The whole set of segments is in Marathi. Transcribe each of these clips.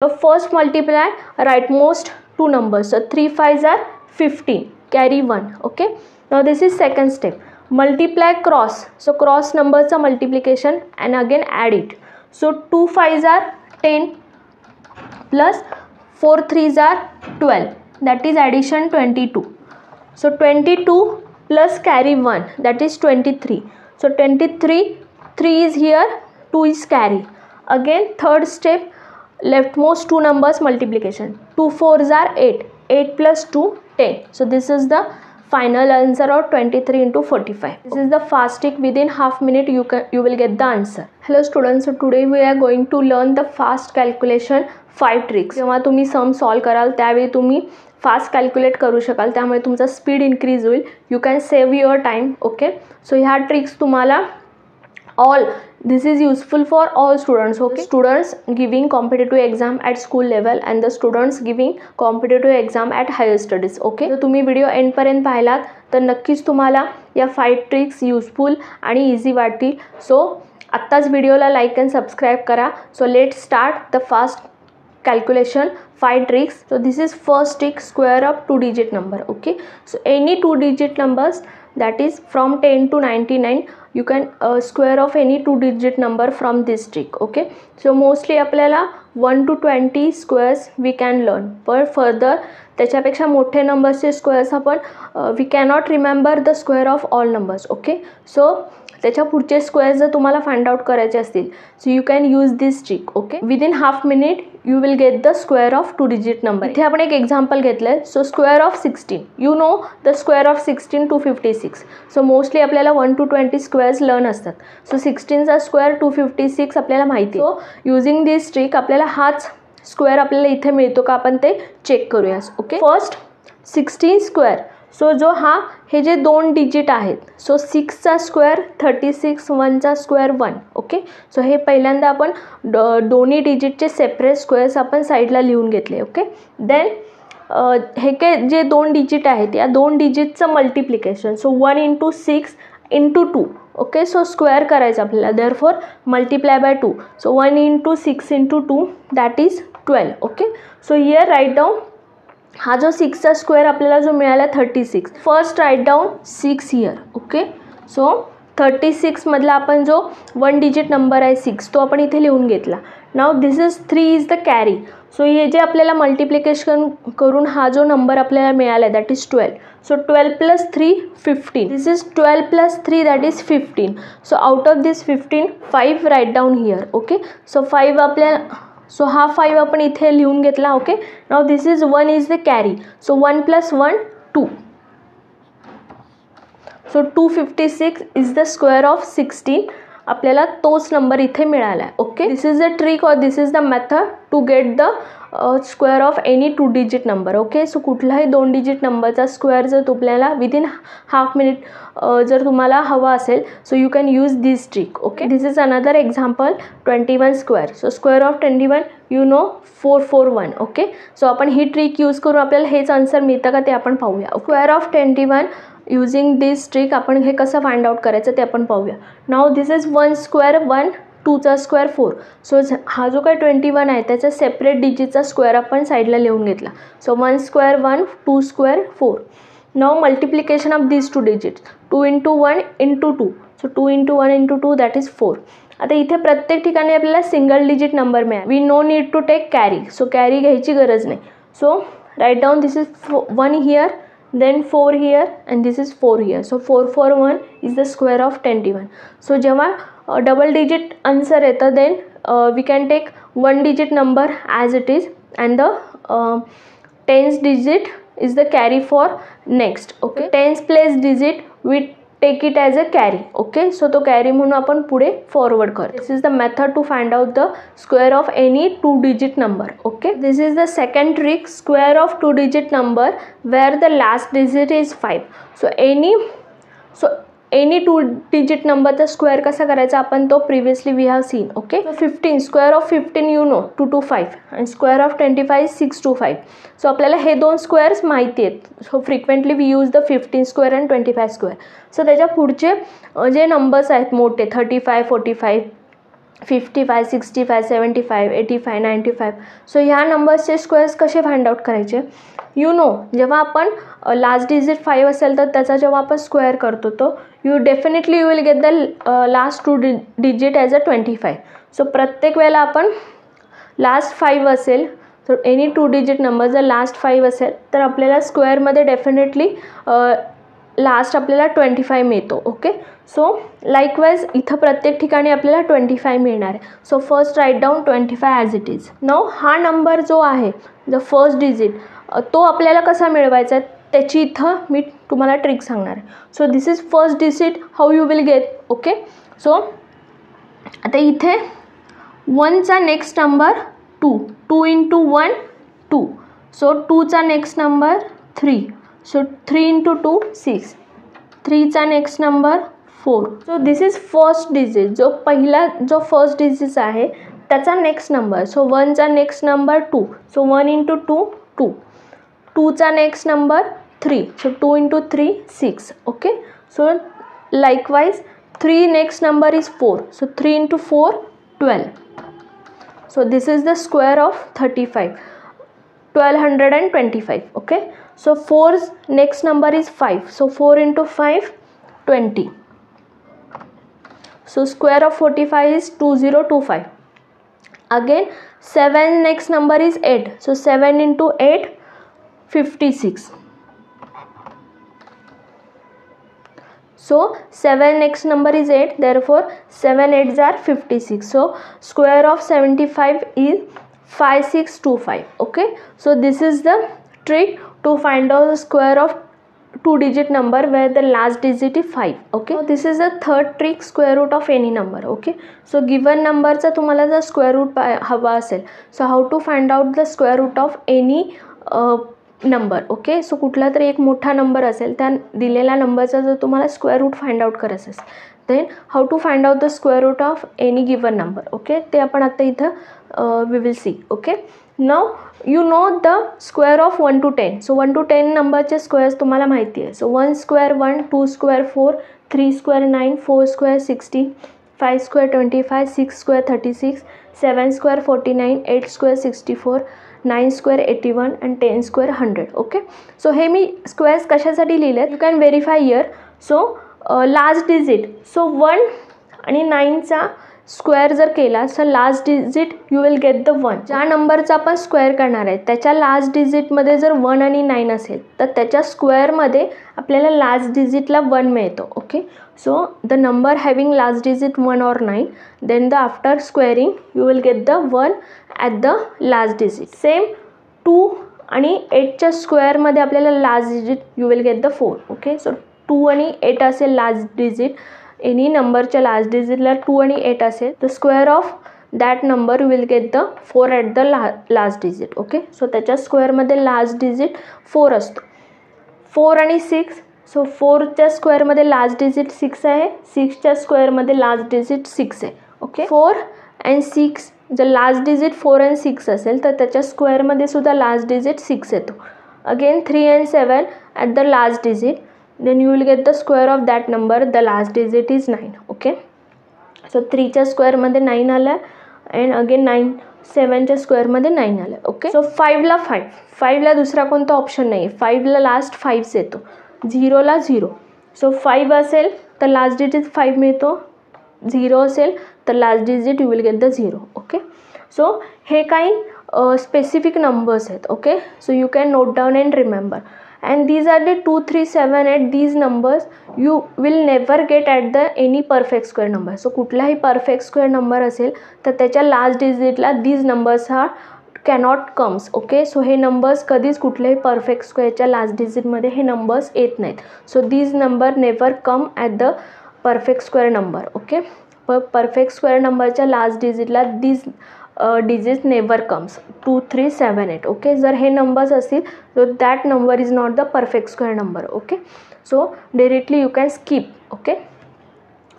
So first multiply rightmost two numbers. So 3 5s are 15. Carry 1. Okay. Now this is second step. Multiply cross. So cross numbers are multiplication and again add it. So 2 5s are 10 plus 4 3s are 12. That is addition 22. So 22 plus carry 1, that is 23. So 23, 3 is here, 2 is carry. Again third step, leftmost two numbers multiplication. 2 4s are 8. 8 plus 2, 10. So this is the final answer of 23 into 45. This is the fast trick. Within half minute you will get the answer. Hello students, so today we are going to learn the fast calculation 5 tricks. जेव्हा तुम्ही सम सॉल्व कराल त्यावेळी तुम्ही फास्ट कॅल्क्युलेट करू शकाल, त्यामुळे तुमचा स्पीड इन्क्रीज होईल. You can save your time. Okay. So ह्या ट्रिक्स तुम्हाला all this is useful for all students. Okay. Students giving competitive exam at school level and the students giving competitive exam at higher studies. Okay. तर तुम्ही व्हिडिओ एंड पर्यंत पाहिलात तर नक्कीच तुम्हाला या 5 ट्रिक्स युजफुल आणि इझी वाटतील. सो आत्ताच व्हिडिओला लाईक अँड सबस्क्राईब करा. So let start the fast calculation 5 tricks. So this is first trick, square of 2 digit number. Okay. So any 2 digit numbers, that is from 10 to 99, you can square of any 2 digit number from this trick. Okay. So mostly आपल्याला 1 to 20 squares we can learn, but further त्याच्यापेक्षा मोठे नंबर्सचे स्क्वेअर्स आपण we cannot remember the square of all numbers. Okay. So त्याच्या पुढचे स्क्वेअर जर तुम्हाला फाइंड आउट करायचे असतील, so you can use this trick. Okay. Within half minute you will get the square of 2 digit number. इथे आपण एक एक्झाम्पल घेतलं आहे. So square of 16, you know the square of 16 256. So mostly आपल्याला 1 to 20 स्क्वेअर्स लर्न असतात. सो 16चा स्क्वेअर 256 आपल्याला माहिती आहे. सो युजिंग दिस ट्रिक आपल्याला हाच स्क्वेअर आपल्याला इथे मिळतो का आपण ते चेक करूया. ओके. First 16 square. सो जो हे जे 2 डिजिट आहेत, सो 6चा स्क्वेअर 36, 1चा स्क्वेअर 1. ओके. सो हे पहिल्यांदा आपण दोन्ही डिजिटचे सेपरेट स्क्वेअर्स आपण साईडला लिहून घेतले. ओके. देन हे काय जे 2 डिजिट आहेत या 2 डिजिटचं multiplication. So 1 into 6 into 2. Okay. So square करायचं आपल्याला, therefore multiply by 2. So 1 into 6 into 2 that is 12. Okay. So here right down हा जो 6चा स्क्वेअर आपल्याला जो मिळाला 36. First right down 6 here. Okay. So 36 मधला आपण जो 1 डिजिट नंबर आहे 6 तो आपण इथे लिहून घेतला. Now this is 3 is the carry. So हे जे आपल्याला मल्टिप्लिकेशन करून हा जो नंबर आपल्याला मिळाला that is 12. So 12 plus 3 15. This is 12 plus 3 that is 15. So out of this 15 5 right down here. Okay. So 5 आपल्याला, सो हा 5 आपण इथे लिहून घेतला. Okay. Now this is 1 is the carry. So 1 plus 1 2. So 256 is the square of 16. आपल्याला तोच नंबर इथे मिळाला आहे. Okay. This is the trick और this is the method to get the square of any 2 digit number. Okay. So कुठलाही 2 डिजिट नंबरचा स्क्वेअर जर तुम्हाला विदिन हाफ मिनिट जर तुम्हाला हवा असेल, so you can use this trick. Okay. This is another example 21 square. So square of 21 you know 441. Okay. So आपण ही ट्रिक यूज करून आपल्याला हेच आन्सर मिळतं का ते आपण पाहूया. Square of 21 using this trick आपण हे कसं फाइंड आउट करायचं ते आपण पाहूया. नाव this is 1 square 1, 2चा square 4. So हा जो काही 21 आहे त्याचा सेपरेट डिजिटचा स्क्वेअर आपण साईडला लिहून घेतला. So 1 square 1, 2 square 4. Now multiplication of this 2 digits. 2 into 1 into 2. So 2 into 1 into 2 that is 4. आता इथे प्रत्येक ठिकाणी आपल्याला सिंगल डिजिट नंबर मिळाला. We no need to take carry. So carry घ्यायची गरज नाही. So right down this is 1 here, then 4 here and this is 4 here. So 441 is the square of 21. So जेव्हा डबल डिजिट आन्सर येतं then we can take 1 digit number as it is and the 10th digit is the carry for next. Okay. 10th place digit we take it as a carry. Okay. So तो carry म्हणून आपण पुढे forward करतो. This is the method to find out the square of any 2 digit number. Okay. This is the second trick, square of 2 digit number where the last digit is 5. So any 2 digit नंबरचा स्क्वेअर कसा करायचा आपण तो previously we have seen. Okay. So 15 square of 15 you know 225 आणि स्क्वेअर ऑफ 25 625. सो आपल्याला हे 2 स्क्वेअर्स माहिती आहेत. So frequently we use the 15 square and 25 square. So त्याच्या पुढचे जे नंबर्स आहेत मोठे 35 45 55, 65, 75, 85, 95. सो ह्या नंबर्सचे स्क्वेअर्स कसे फाइंड आउट करायचे? यू नो, जेव्हा आपण लास्ट डिजिट 5 असेल तर त्याचा जेव्हा आपण स्क्वेअर करतो तो you will get the last 2 digit as a 25. So प्रत्येक वेळेला आपण लास्ट 5 असेल तर एनी 2 डिजिट नंबर जर लास्ट 5 असेल तर आपल्याला स्क्वेअरमध्ये डेफिनेटली लास्ट आपल्याला 25 मिळतो. ओके, सो लाईकवाईज इथं प्रत्येक ठिकाणी आपल्याला 25 मिळणार आहे. So first right down 25 as it is. Now हा नंबर जो आहे द फर्स्ट डिजिट तो आपल्याला कसा मिळवायचा आहे त्याची इथं मी तुम्हाला ट्रिक सांगणार आहे. So this is first digit, how you will get. Okay, so आता इथे 1चा नेक्स्ट नंबर 2, 2 into 1 2. सो 2चा नेक्स्ट नंबर 3. So 3 into 2 6. 3चा next number 4. So this is first digit, जो पहिला जो फर्स्ट डिजिट आहे त्याचा नेक्स्ट नंबर. सो 1चा नेक्स्ट नंबर 2. So 1 into 2 2. 2चा next number 3. So 2 into 3 6. Okay, so likewise 3 next number is 4. So 3 into 4 12. So this is the square of 35, 1225. Okay, so 4's next number is 5. So 4 into 5 20. So square of 45 is 2025. Again 7 next number is 8. So 7 into 8 56. So 7 next number is 8, therefore 7 8s are 56. So square of 75 is 5625. Okay, so this is the trick to find out the square of 2 digit number where the last digit is 5. Okay, so this is the third trick, square root of any number. Okay, so given number चा तुम्हाला जर square root हवा असेल, so how to find out the square root of any number. Okay, so कुठला तरी एक मोठा नंबर असेल त्या दिलेल्या नंबरचा जर तुम्हाला स्क्वेअर रूट फाइंड आउट करायचं असेल then how to find out the square root of any given number. Okay, ते आपण आता इथं we will see. Okay, now you know the square of 1 to 10. So 1 to 10 नंबरचे स्क्वेअर्स तुम्हाला माहिती आहे. So 1 square 1, 2 square 4, 3 square 9, 4 square 16, 5 square 25, 6 square 36, 7 square 49, 8 square 64, 9 square 81 and 10 square 100. Okay, so हे मी स्क्वेअर्स कशासाठी लिहिले you can verify here. So last digit, so 1 आणि 9चा स्क्वेअर जर केला तर last digit you will get the 1. ज्या नंबरचा आपण स्क्वेअर करणार आहे त्याच्या लास्ट डिजिटमध्ये जर 1 आणि 9 असेल तर त्याच्या स्क्वेअरमध्ये आपल्याला लास्ट डिजिटला 1 मिळतो. Okay, so the number having last digit 1 or 9 then the after squaring you will get the 1 at the last digit. Same 2 आणि 8च्या स्क्वेअरमध्ये आपल्याला last digit you will get the 4. Okay, so 2 आणि 8 असेल लास्ट डिजिट, एनी नंबरच्या लास्ट डिजिटला 2 आणि 8 असेल the square of that number will get the 4 at the last digit. Okay, so त्याच्या स्क्वेअरमध्ये लास्ट डिजिट 4 असतो. 4 आणि 6, सो 4च्या स्क्वेअरमध्ये लास्ट डिजिट 6 आहे, 6च्या स्क्वेअरमध्ये लास्ट डिजिट 6 आहे. ओके, 4 and 6 जर लास्ट डिजिट 4 and 6 असेल तर त्याच्या स्क्वेअरमध्ये सुद्धा लास्ट डिजिट 6 येतो. Again 3 and 7 at the last digit then you will get the square of that number, the last digit is 9. okay, so 3च्या स्क्वेअरमध्ये 9 आला and again 9 7च्या स्क्वेअरमध्ये 9 आलं. ओके, सो 5ला 5ला दुसरा कोणता ऑप्शन नाही आहे. 5ला लास्ट 5 येतो, 0ला 0. सो 5 असेल तर लास्ट डिजिट 5 मिळतो, 0 असेल तर last digit you will get the 0. Okay, so हे काही स्पेसिफिक नंबर्स आहेत. Okay, so you can note down and remember. And these are the 2 3 7 8 these numbers you will never get at the any perfect square number. so कुठलाही perfect square number असेल तर त्याच्या लास्ट डिजिटला these numbers are cannot comes. Okay, so हे नंबर्स कधीच कुठल्याही परफेक्ट स्क्वेअरच्या लास्ट डिजिटमध्ये हे नंबर्स येत नाहीत. So these number never come at the perfect square number. Okay, perfect square नंबरच्या लास्ट डिजिटला these digits never comes 2 3 7 8. Okay, जर हे नंबर्स असतील तर that number is not the perfect square number. Okay, so directly you can skip. Okay,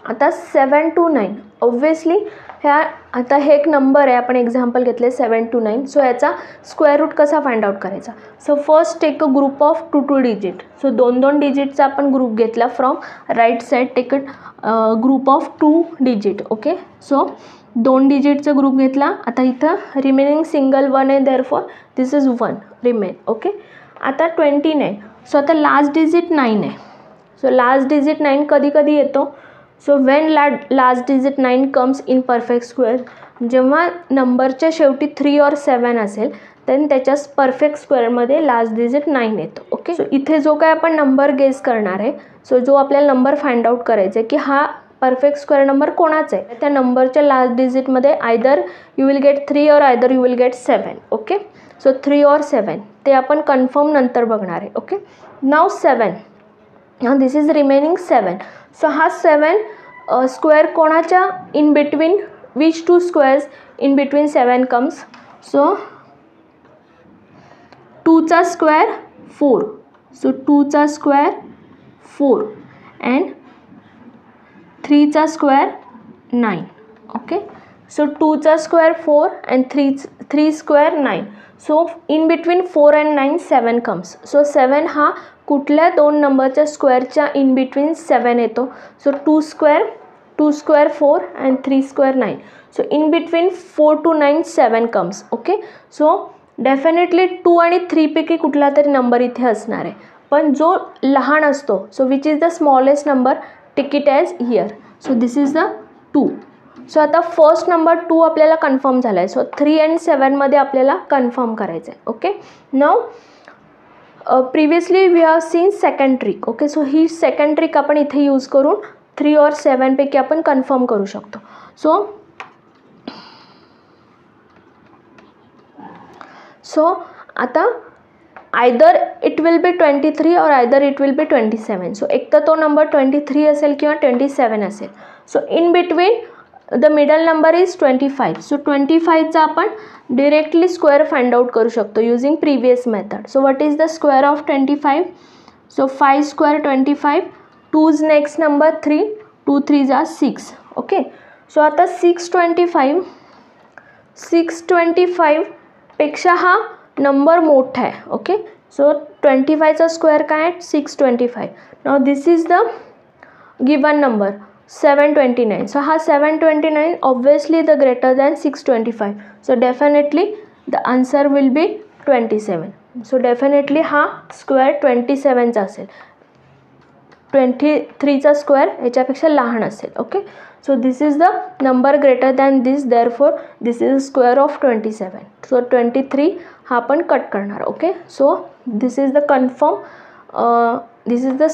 आता 7 to 9 ऑब्व्हियसली ह्या आता हे एक नंबर आहे, आपण एक्झाम्पल घेतले 7 to 9. सो याचा स्क्वेअर रूट कसा फाइंड आउट करायचा. So first take a group of 2 2 digit. So 2 2 डिजिटचा आपण ग्रुप घेतला from right side. Take a group of 2 digit. Okay, so दोन डिजिटचा ग्रुप घेतला. आता इथं रिमेनिंग सिंगल 1 आहे, therefore this is 1 remain. Okay. आता 29. सो आता लास्ट डिजिट 9 आहे. सो लास्ट डिजिट 9 कधी कधी येतो. So when last digit 9 comes in perfect square, जेव्हा नंबरच्या शेवटी 3 और 7 असेल देन त्याच्या परफेक्ट स्क्वेअरमध्ये लास्ट डिजिट 9 येतो. ओके. सो इथे जो काय आपण नंबर गेस करणार आहे, सो जो आपल्याला नंबर फाइंड आउट करायचा आहे की हा परफेक्ट स्क्वेअर नंबर कोणाचा आहे, त्या नंबरच्या लास्ट डिजिटमध्ये आयदर यू विल गेट 3 और either you will get 7. Okay. So 3 और 7 ते आपण कन्फर्म नंतर बघणार आहे. Okay. Now 7. Now this is remaining 7. So हा 7 स्क्वेअर कोणाच्या in between which two squares in between 7 comes. So 2चा स्क्वेअर 4. सो 2चा स्क्वेअर 4 अँड 3चा स्क्वेअर 9. ओके. सो 2चा square 4 and 3 square 9. So in between 4 and 9 7 comes. So 7 हा कुठल्या दोन नंबरच्या स्क्वेअरच्या इन बिटवीन 7 येतो. So 2 square 4 and 3 square 9. So in between 4 to 9 7 comes. Okay. So definitely 2 आणि 3 पैकी कुठला तरी नंबर इथे असणार आहे, पण जो लहान असतो, so which is the smallest number, take it as here. So this is the 2. So आता फर्स्ट नंबर 2 आपल्याला कन्फर्म झाला आहे. सो 3 आणि 7मध्ये आपल्याला कन्फर्म करायचं आहे. Okay. Now previously we have seen second trick. Okay. So ही सेकंड ट्रिक आपण इथे यूज करून 3 और 7 पैकी आपण कन्फर्म करू शकतो. सो आता आयदर इट विल बी 23 और either it will be 27. So एक तर तो नंबर 23 असेल किंवा 27 असेल. So in between the middle number is 25. So 25चा आपण डिरेक्टली स्क्वेअर फाइंड आउट करू शकतो using previous method. So what is the square of 25. So 5 square 25. 2's next number 3. 2 3 are 6. Okay. So आता 625 पेक्षा हा नंबर मोठा आहे. ओके. सो 25चा स्क्वेअर काय आहे 625. Now this is the given number 729. So हा 729 obviously the greater than 625. So definitely the answer will be 27. So definitely हा स्क्वेअर 27चा असेल. 23चा स्क्वेअर याच्यापेक्षा लहान असेल. Okay. So this is the number greater than this, therefore this is square of 27. So 23 हा आपण कट करणार. Okay. So this is the confirm, this is the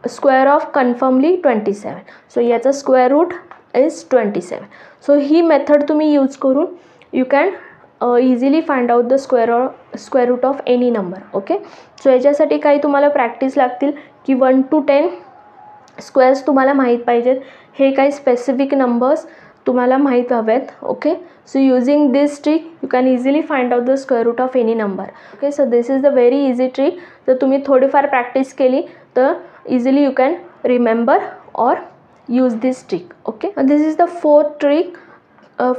square of confirmly 27. So याचा स्क्वेअर रूट इज 27. सो ही मेथड तुम्ही यूज करून you can easily find out the square root of any number. Okay. So याच्यासाठी काही तुम्हाला प्रॅक्टिस लागतील की 1 to 10 स्क्वेअर्स तुम्हाला माहीत पाहिजेत. हे काही स्पेसिफिक नंबर्स तुम्हाला माहीत हवेत. Okay. So using this trick you can easily find out the square root of any number. Okay. So this is the very easy trick. जर तुम्ही थोडीफार प्रॅक्टिस केली तर easily you can remember or use this trick. Okay. This is the fourth trick,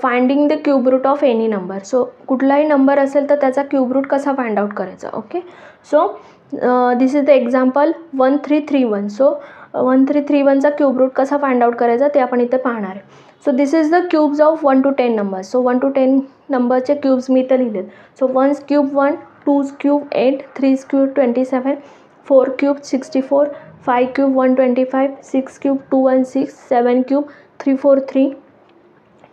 finding the cube root of any number. So कुठलाही नंबर असेल तर त्याचा क्यूब रूट कसा फाइंड आउट करायचा. Okay. So this is the example 1331. So 1331चा क्यूब रूट कसा फाइंड आउट करायचा ते आपण इथे पाहणार आहे. So this is the cubes of 1 to 10 numbers. So 1 to 10 नंबरचे क्यूब्स मी इथं लिहिलेत. So 1's cube 1, 2's cube 8, 3's cube 27, 4 cube 64, 5 cube 125, 6 cube 216, 7 cube 343,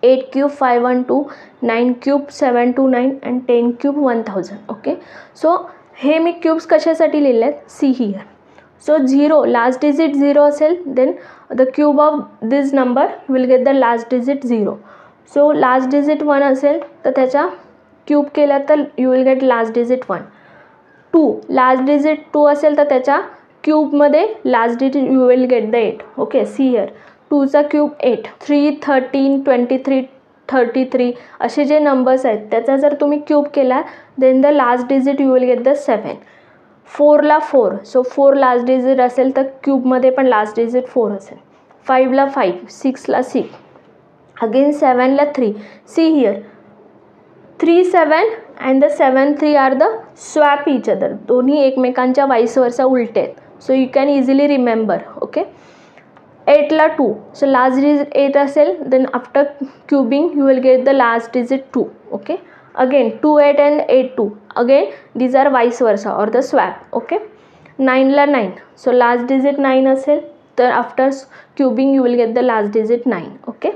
8 cube 512, 9 cube 729 and 10 cube 1000. Okay. So हे मी क्यूब्स कशासाठी लिहिले आहेत, see here. So 0 last digit 0 असेल then the cube of this number will get the last digit 0. So last digit 1 असेल तर त्याच्या क्यूब केला तर you will get last digit 1. 2 last digit 2 असेल तर त्याच्या क्यूबमध्ये last digit you will get the 8. Okay. See here 2चा क्यूब 8, 3 13 23 33 असे जे नंबर्स आहेत त्याचा जर तुम्ही क्यूब केला then the last digit you will get the 7. 4ला 4. सो 4 लास्ट डिजिट असेल तर क्यूबमध्ये पण लास्ट डिजिट 4 असेल. 5ला 5, 6ला 6, अगेन 7ला 3. See here 3 7 and the 7 3 are the swap each other. दोन्ही एकमेकांच्या वाईस वर्सा उलटे आहेत. So you can easily remember. Okay. 8 ला 2, सो लास्ट डिजिट 8 असेल, then after cubing you will get the last digit 2. Okay, again 2 8 and 8 2, again these are vice versa or the swap. Okay, 9 ला 9, सो लास्ट डिजिट 9 असेल, तर after cubing you will get the last digit 9. Okay,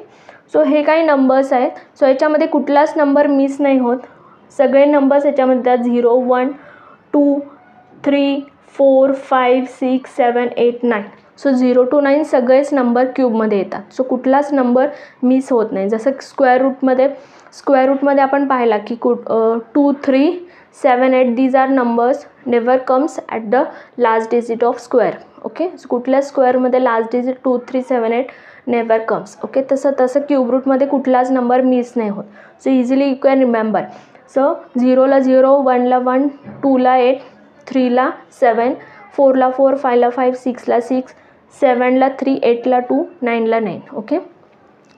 so हे काही नंबर्स आहेत. सो याच्यामध्ये कुठलाच नंबर मिस नाही होत, सगळे नंबर्स याच्यामध्ये 0 1 2 3 4 5 6 7 8 9. सो 0 to 9 सगळेच नंबर क्यूबमध्ये येतात. सो कुठलाच नंबर मिस होत नाही. जसं स्क्वेअर रूटमध्ये आपण पाहिला की 2 3 7 8 these are numbers never comes at the last digit of square. Okay, so कुठल्या स्क्वेअरमध्ये last digit 2 3 7 8 never comes. Okay, तसं क्यूब रूटमध्ये कुठलाच नंबर मिस नाही होत. So easily you can remember. So 0 ला 0, 1 ला 1, 2 ला 8, 3 ला 7, 4 ला 4, 5 ला 5, 6 ला 6, 7 ला 3, 8 ला 2, 9 ला 9. Okay,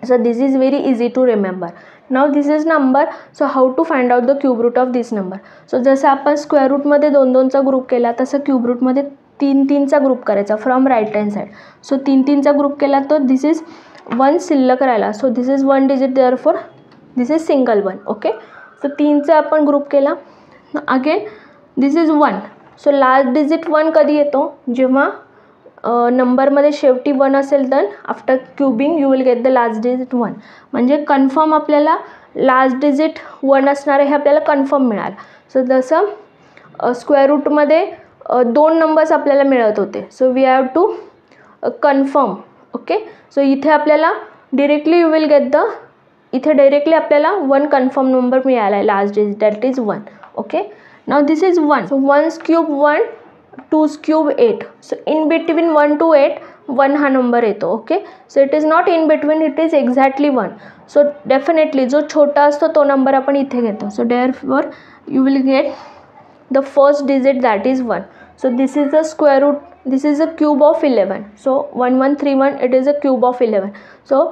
so this is very easy to remember. Now this is number, so how to find out the cube root of this number? So जसं आपण स्क्वेअर रूटमध्ये 2 2चा ग्रुप केला, तसं क्यूब रूटमध्ये 3 3चा ग्रुप करायचा from right hand side. So 3 3चा ग्रुप केला तर दिस इज 1 शिल्लक राहिला, so this is 1 digit, therefore this is single 1. Okay, so 3चा आपण ग्रुप केला, again this is 1. So last digit 1 कधी येतो, जेव्हा नंबरमध्ये शेवटी 1 असेल, तर after cubing you will get the last digit 1. म्हणजे कन्फर्म आपल्याला लास्ट डिजिट 1 असणार आहे हे आपल्याला कन्फर्म मिळालं. सो जसं स्क्वेअर रूटमध्ये 2 नंबर्स आपल्याला मिळत होते, so we have to confirm. Okay, so इथे आपल्याला directly you will get the, इथे डायरेक्टली आपल्याला 1 कन्फर्म नंबर मिळाला आहे last digit, that is 1. Okay, now this is 1. So 1's cube 1, 2's cube 8. So in between 1 to 8 1 हा नंबर येतो. Okay, so it is not in between, it is exactly 1. So definitely जो छोटा असतो तो नंबर आपण इथे घेतो. So therefore you will get the first digit, that is 1. So this is the square root, this is a cube of 11. So 1 1 3 1, it is a cube of 11. So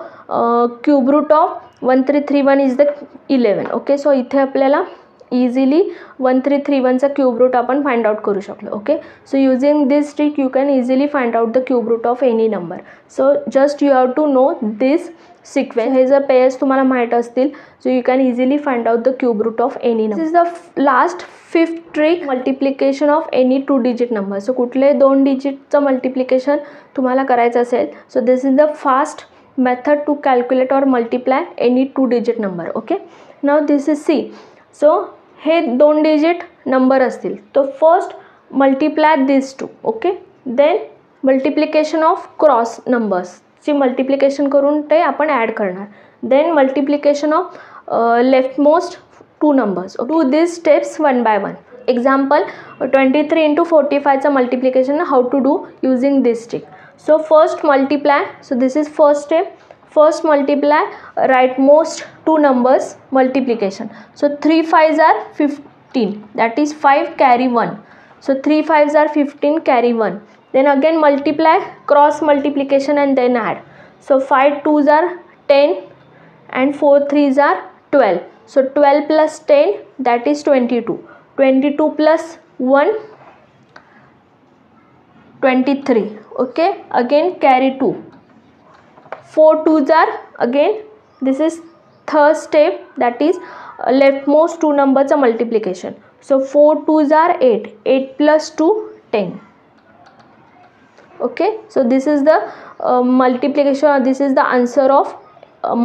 cube root of 1 3 3 1 is the 11. Okay, so इथे आपल्याला इझिली 1 3 3 1चा क्यूब रूट आपण फाइंड आउट करू शकलो. Okay, so using this trick you can easily find out the cube root of any number. So just you have to know this sequence. हे जर पेयर्स तुम्हाला माहीत असतील, so you can easily find out the cube root of any number. This is the last 5th trick, multiplication of any 2 digit number. So कुठले 2 डिजिटचं मल्टिप्लिकेशन तुम्हाला करायचं असेल, so this is the fast method to calculate or multiply any 2 digit number. Okay, now this is see. So हे 2 डिजिट नंबर असतील, तो first multiply this 2. Okay, then multiplication of cross नंबर्सची मल्टिप्लिकेशन करून ते आपण ॲड करणार. Then multiplication of leftmost 2 numbers. Do this steps 1 by 1. Example 23 into 45चा multiplication how to do using this trick. So first multiply, so this is first step. First multiply rightmost 2 numbers multiplication. So 3 5s are 15, that is 5 carry 1. So 3 5s are 15 carry 1. Then again multiply cross multiplication and then add. So 5 2s are 10 and 4 3s are 12. So 12 plus 10, that is 22. 22 plus 1, 23. Okay, again carry 2. 4 2s are, again this is third step, that is leftmost 2 numbers multiplication. So 4 2s are 8, 8 plus 2 10. Okay, so this is the multiplication, or this is the answer of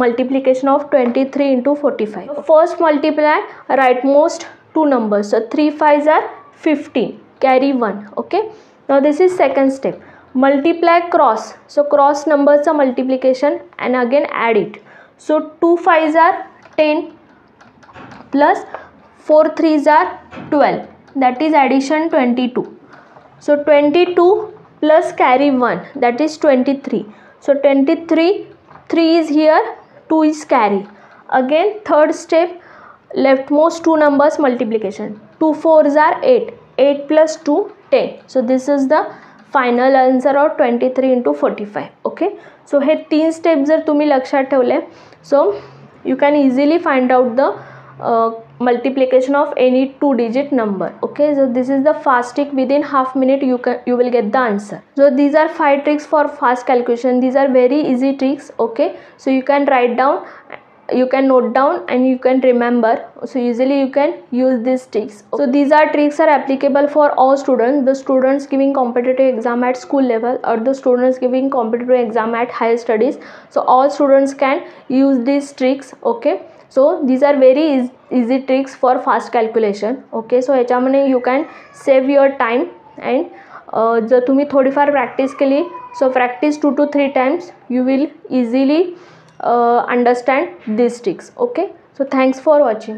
multiplication of 23 into 45. First multiply rightmost 2 numbers. So 3 5s are 15, carry 1. Okay, now this is second step. Multiply cross, so cross numbers multiplication and again add it. So 2 5s are 10 plus 4 3s are 12, that is addition 22. So 22 plus carry 1, that is 23. So 23, 3 is here, 2 is carry. Again third step, leftmost 2 numbers multiplication. 2 4s are 8, 8 plus 2 10. So this is the final answer of 23 into 45. Okay, so हे 3 स्टेप जर तुम्ही लक्षात ठेवले, so you can easily find out the multiplication of any 2-digit number. Okay, so this is the fast trick. Within half minute you will get the answer. So these are 5 tricks for fast calculation. These are very easy tricks. Okay, so you can write down, you can note down, and you can remember, so easily you can use these tricks. So these are tricks are applicable for all students, the students giving competitive exam at school level or the students giving competitive exam at higher studies. So all students can use these tricks. Okay, so these are very easy tricks for fast calculation. Okay, so याच्यामध्ये you can save your time, and जर तुम्ही थोडीफार प्रॅक्टिस केली, so practice 2 to 3 times, you will easily understand these tricks. Okay, so thanks for watching.